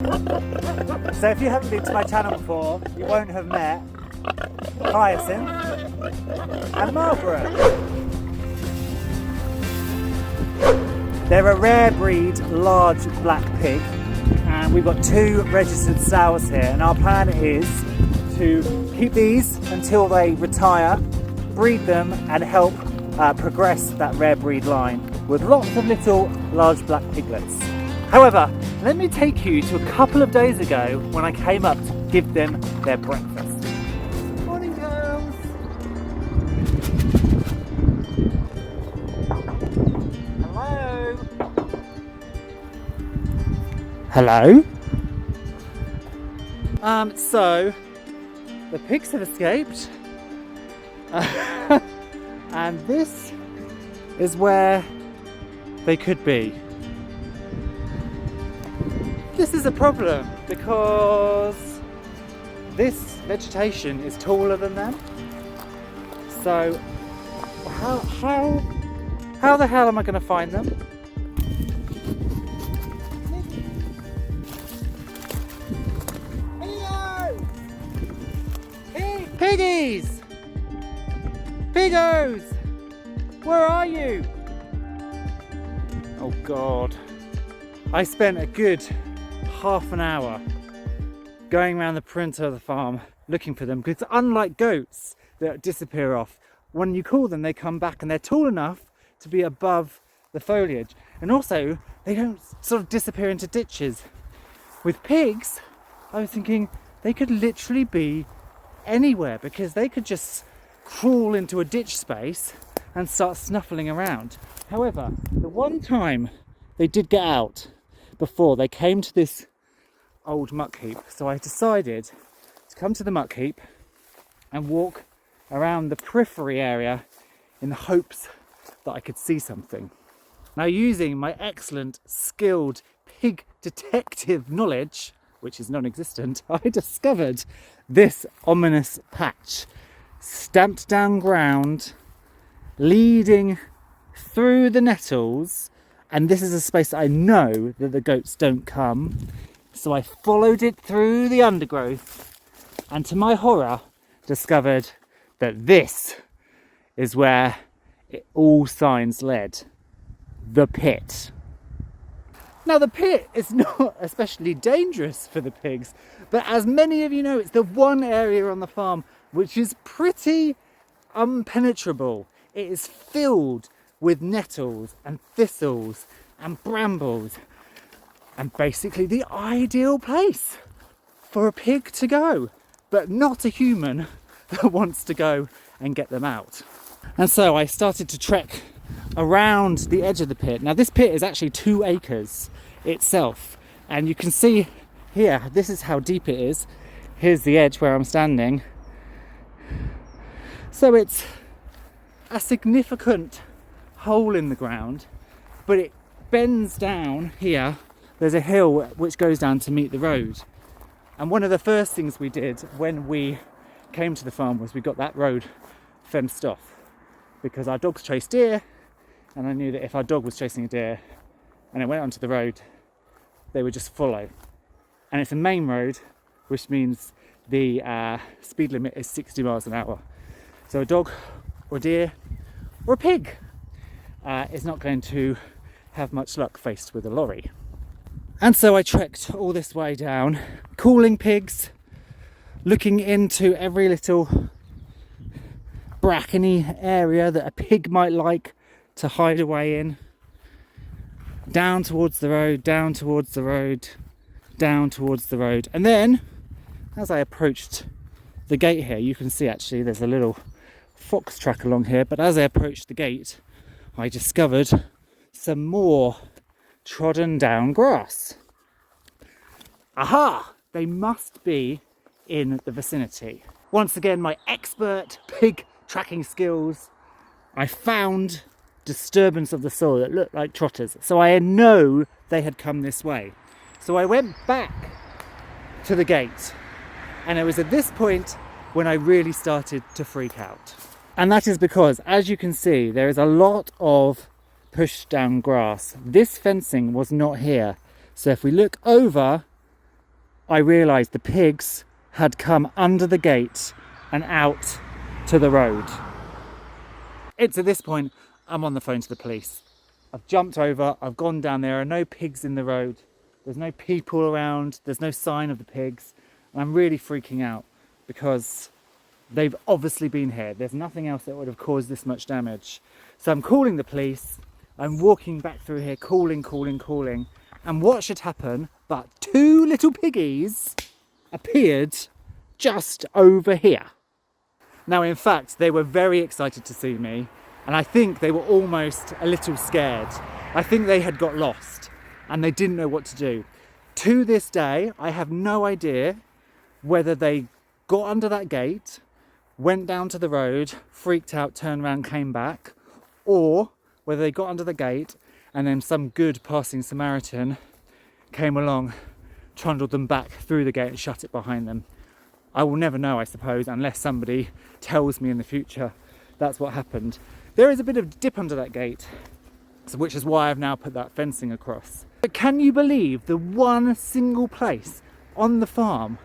So if you haven't been to my channel before, you won't have met Hyacinth and Margaret. They're a rare breed, large black pig, and we've got 2 registered sows here, and our plan is to keep these until they retire, breed them and help progress that rare breed line with lots of little large black piglets. However, let me take you to a couple of days ago when I came up to give them their breakfast. Morning, girls! Hello? Hello? So, the pigs have escaped. And this is where they could be. This is a problem because this vegetation is taller than them. So how the hell am I going to find them? Hello! Piggies! Piggos! Where are you? Oh God. I spent a good half an hour going around the perimeter of the farm looking for them, because unlike goats that disappear off, when you call them they come back and they're tall enough to be above the foliage, and also they don't sort of disappear into ditches. With pigs, I was thinking they could literally be anywhere, because they could just crawl into a ditch space and start snuffling around. However, the one time they did get out before, they came to this old muck heap. So I decided to come to the muck heap and walk around the periphery area in the hopes that I could see something. Now, using my excellent, skilled pig detective knowledge, which is non-existent, I discovered this ominous patch, stamped down ground, leading through the nettles, and this is a space that I know that the goats don't come. So I followed it through the undergrowth, and to my horror discovered that this is where all signs led: the pit. Now, the pit is not especially dangerous for the pigs, but as many of you know, it's the one area on the farm which is pretty impenetrable. It is filled with nettles and thistles and brambles, and basically the ideal place for a pig to go, but not a human that wants to go and get them out. And so I started to trek around the edge of the pit. Now, this pit is actually 2 acres itself, and you can see here, this is how deep it is. Here's the edge where I'm standing. So it's a significant hole in the ground, but it bends down here. There's a hill which goes down to meet the road, and one of the first things we did when we came to the farm was we got that road fenced off, because our dogs chase deer, and I knew that if our dog was chasing a deer and it went onto the road, they would just follow. And it's a main road, which means the speed limit is 60 miles an hour. So a dog or deer or a pig is not going to have much luck faced with a lorry. And so I trekked all this way down, calling pigs, looking into every little brackeny area that a pig might like to hide away in. Down towards the road, down towards the road, down towards the road. And then, as I approached the gate here, you can see actually there's a little fox track along here, but as I approached the gate, I discovered some more trodden down grass. Aha! They must be in the vicinity. Once again, my expert pig tracking skills, I found disturbance of the soil that looked like trotters. So I know they had come this way. So I went back to the gate, and it was at this point when I really started to freak out. And that is because, as you can see, there is a lot of pushed down grass. This fencing was not here. So if we look over I realised the pigs had come under the gate and out to the road. It's at this point I'm on the phone to the police. I've jumped over, I've gone down, there are no pigs in the road, there's no people around, there's no sign of the pigs, and I'm really freaking out because they've obviously been here. There's nothing else that would have caused this much damage. So I'm calling the police, I'm walking back through here, calling, and what should happen but 2 little piggies appeared just over here. Now, in fact, they were very excited to see me, and I think they were almost a little scared. I think they had got lost and they didn't know what to do. To this day, I have no idea whether they got under that gate, went down to the road, freaked out, turned around, came back, or whether they got under the gate and then some good passing Samaritan came along, trundled them back through the gate and shut it behind them. I will never know, I suppose, unless somebody tells me in the future that's what happened. There is a bit of dip under that gate, which is why I've now put that fencing across. But can you believe the one single place on the farm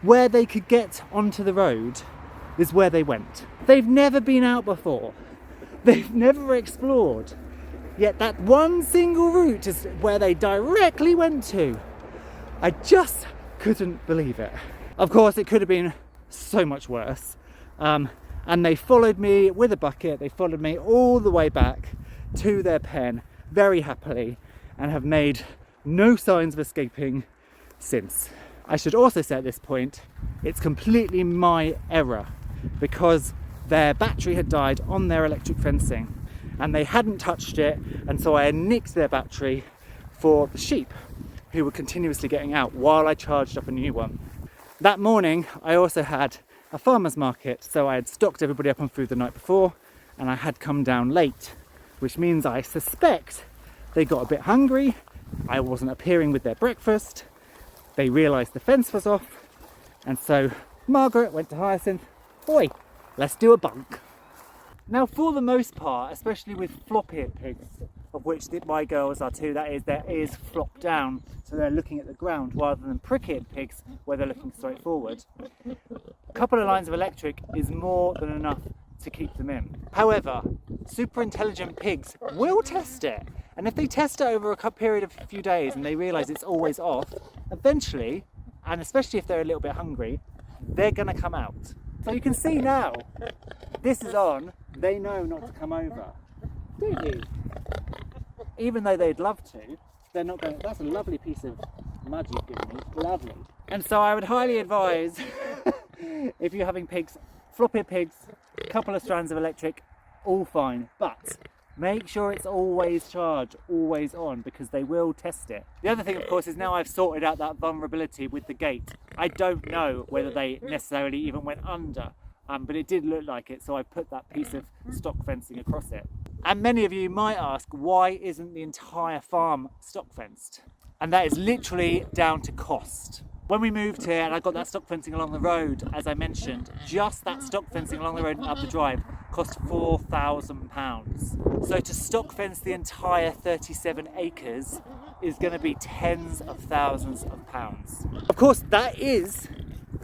where they could get onto the road is where they went? They've never been out before. They've never explored. Yet that one single route is where they directly went to. I just couldn't believe it. Of course, it could have been so much worse. And they followed me with a bucket. They followed me all the way back to their pen very happily and have made no signs of escaping since. I should also say at this point, it's completely my error because their battery had died on their electric fencing and they hadn't touched it, and so I had nicked their battery for the sheep who were continuously getting out while I charged up a new one. That morning I also had a farmer's market, so I had stocked everybody up on food the night before and I had come down late, which means I suspect they got a bit hungry. I wasn't appearing with their breakfast. They realised the fence was off, and so Margaret went to Hyacinth, "Oi, let's do a bunk." Now, for the most part, especially with flop-eared pigs, of which my girls are too, that is, their ears flop down, so they're looking at the ground rather than prick-eared pigs where they're looking straight forward. A couple of lines of electric is more than enough to keep them in. However, super intelligent pigs will test it, and if they test it over a period of a few days and they realise it's always off, eventually, and especially if they're a little bit hungry, they're going to come out. So you can see now, this is on, they know not to come over. Don't you? Even though they'd love to, they're not going. That's a lovely piece of mud you've given me, lovely. And so I would highly advise, if you're having pigs, flop-eared pigs, a couple of strands of electric, all fine, but make sure it's always charged, always on, because they will test it. The other thing, of course, is now I've sorted out that vulnerability with the gate. I don't know whether they necessarily even went under, but it did look like it, so I put that piece of stock fencing across it. And many of you might ask, why isn't the entire farm stock fenced? And that is literally down to cost. When we moved here and I got that stock fencing along the road, as I mentioned, just that stock fencing along the road and up the drive cost £4,000. So to stock fence the entire 37 acres is going to be tens of thousands of pounds. Of course, that is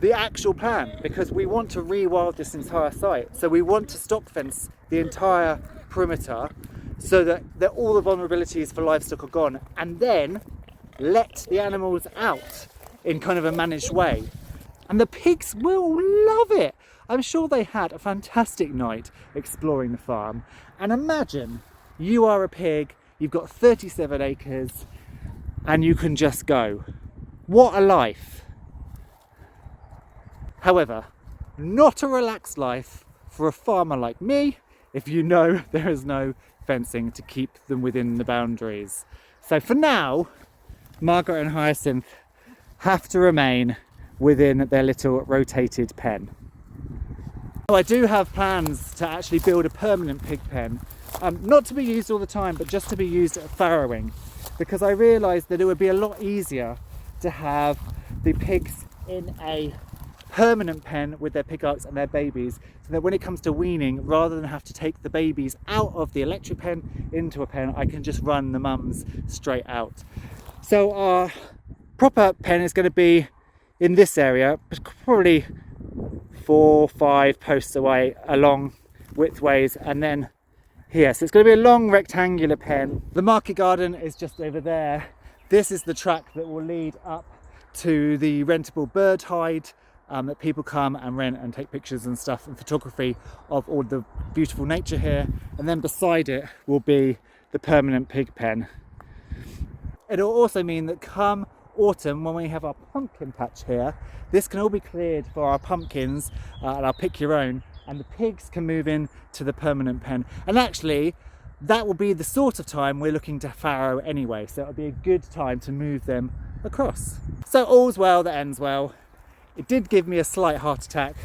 the actual plan, because we want to rewild this entire site. So we want to stock fence the entire perimeter so that all the vulnerabilities for livestock are gone, and then let the animals out in kind of a managed way. And the pigs will love it. I'm sure they had a fantastic night exploring the farm. And imagine you are a pig, you've got 37 acres, and you can just go. What a life. However, not a relaxed life for a farmer like me, if you know there is no fencing to keep them within the boundaries. So for now, Margaret and Hyacinth have to remain within their little rotated pen. Now, I do have plans to actually build a permanent pig pen, not to be used all the time, but just to be used at farrowing, because I realised that it would be a lot easier to have the pigs in a permanent pen with their pig arcs and their babies, so that when it comes to weaning, rather than have to take the babies out of the electric pen into a pen, I can just run the mums straight out. So our proper pen is going to be in this area, probably 4 or 5 posts away along widthways, and then here. So it's going to be a long rectangular pen. The market garden is just over there. This is the track that will lead up to the rentable bird hide that people come and rent and take pictures and stuff and photography of all the beautiful nature here. And then beside it will be the permanent pig pen. It'll also mean that come autumn, when we have our pumpkin patch here, this can all be cleared for our pumpkins, and I'll pick your own, and the pigs can move in to the permanent pen. And actually, that will be the sort of time we're looking to farrow anyway, so it'll be a good time to move them across. So all's well that ends well. It did give me a slight heart attack,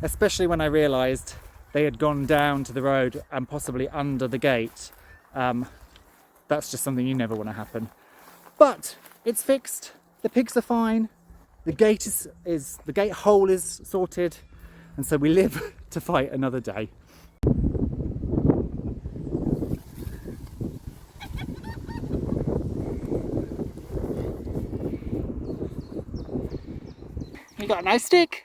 especially when I realised they had gone down to the road and possibly under the gate. That's just something you never want to happen. But it's fixed, the pigs are fine, the gate the gate hole is sorted, and so we live to fight another day. You got a nice stick?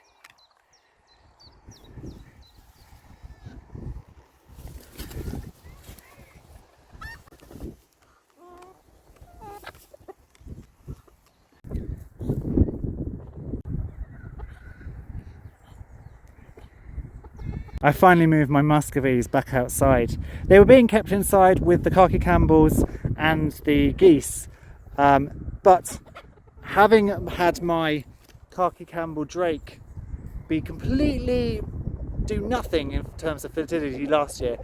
I finally moved my muscovies back outside. They were being kept inside with the khaki Campbells and the geese, but having had my khaki Campbell Drake be completely do nothing in terms of fertility last year,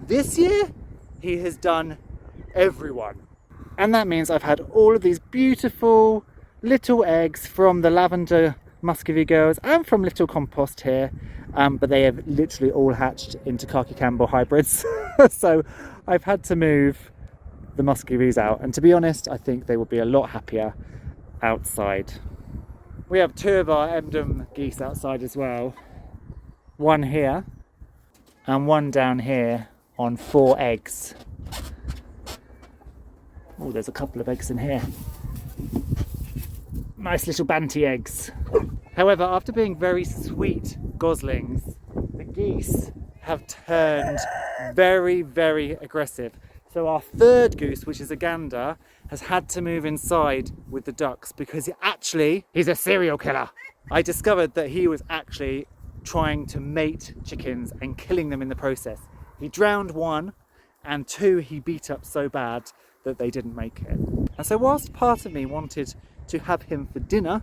this year he has done everyone. And that means I've had all of these beautiful little eggs from the lavender muscovy girls and from little compost here, but they have literally all hatched into khaki Campbell hybrids. So I've had to move the muscovies out, and to be honest, I think they will be a lot happier outside. We have 2 of our Emden geese outside as well. One here and one down here on 4 eggs. Oh, there's a couple of eggs in here. Nice little banty eggs. However, after being very sweet goslings, the geese have turned very, very aggressive. So our 3rd goose, which is a gander, has had to move inside with the ducks because he's a serial killer. I discovered that he was actually trying to mate chickens and killing them in the process. He drowned 1, and 2 he beat up so bad that they didn't make it. And so whilst part of me wanted to have him for dinner,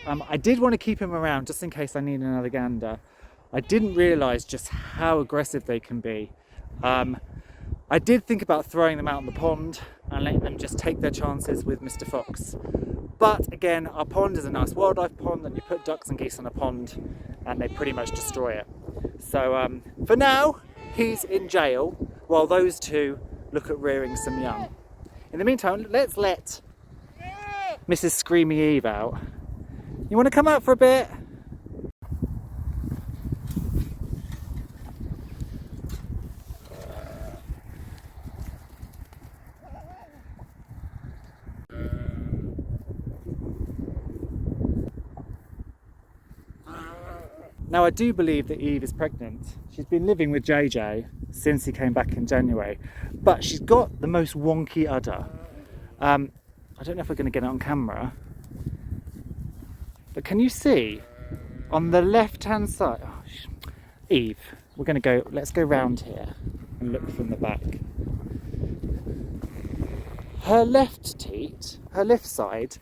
I did want to keep him around just in case I need another gander. I didn't realise just how aggressive they can be. I did think about throwing them out in the pond and letting them just take their chances with Mr. Fox. But again, our pond is a nice wildlife pond, and you put ducks and geese on a pond and they pretty much destroy it. So for now, he's in jail while those 2 look at rearing some young. In the meantime, let's let Mrs. Screamy Eve out. You want to come out for a bit? Now, I do believe that Eve is pregnant. She's been living with JJ since he came back in January, but she's got the most wonky udder. I don't know if we're going to get it on camera, but can you see on the left-hand side? Oh, Eve, let's go round here and look from the back. Her left teat, her left side,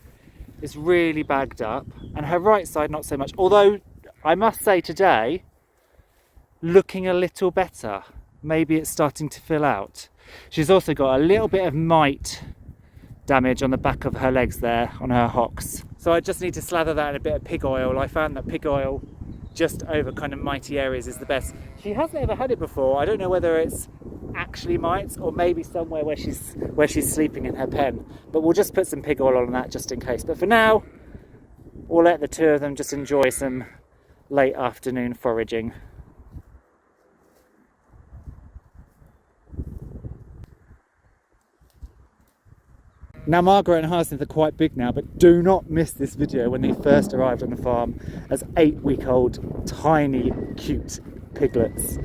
is really bagged up, and her right side not so much, although I must say today, looking a little better. Maybe it's starting to fill out. She's also got a little bit of mite damage on the back of her legs there, on her hocks. So I just need to slather that in a bit of pig oil. I found that pig oil just over kind of mitey areas is the best. She hasn't ever had it before. I don't know whether it's actually mites or maybe somewhere where she's sleeping in her pen. But we'll just put some pig oil on that just in case. But for now, we'll let the 2 of them just enjoy some late afternoon foraging. Now Margaret and Hyacinth are quite big now, but do not miss this video when they first arrived on the farm as 8-week-old tiny cute piglets.